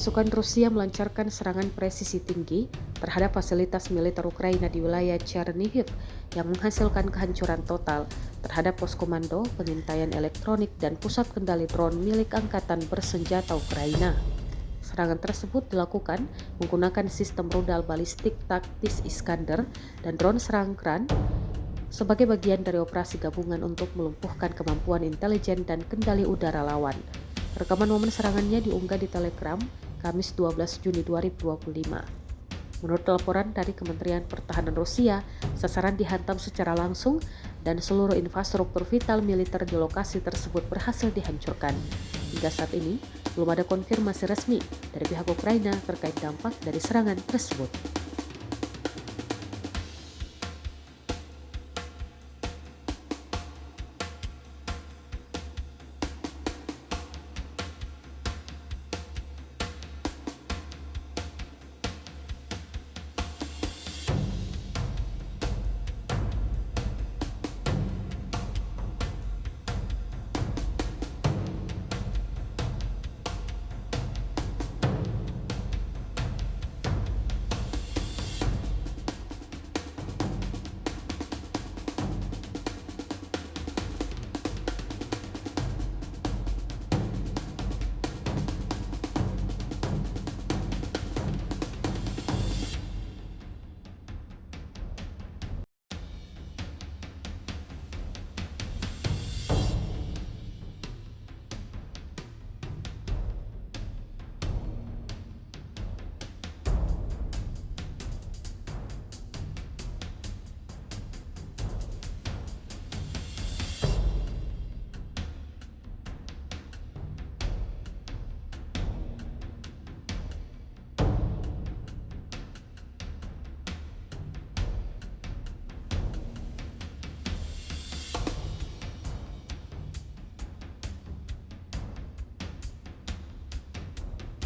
Pasukan Rusia melancarkan serangan presisi tinggi terhadap fasilitas militer Ukraina di wilayah Chernihiv yang menghasilkan kehancuran total terhadap pos komando, pengintaian elektronik, dan pusat kendali drone milik Angkatan Bersenjata Ukraina. Serangan tersebut dilakukan menggunakan sistem rudal balistik taktis Iskander dan drone serangkran sebagai bagian dari operasi gabungan untuk melumpuhkan kemampuan intelijen dan kendali udara lawan. Rekaman momen serangannya diunggah di Telegram Kamis 12 Juni 2025. Menurut laporan dari Kementerian Pertahanan Rusia, sasaran dihantam secara langsung dan seluruh infrastruktur vital militer di lokasi tersebut berhasil dihancurkan. Hingga saat ini, belum ada konfirmasi resmi dari pihak Ukraina terkait dampak dari serangan tersebut.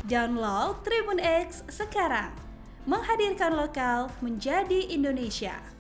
Download Tribun X sekarang, menghadirkan lokal menjadi Indonesia.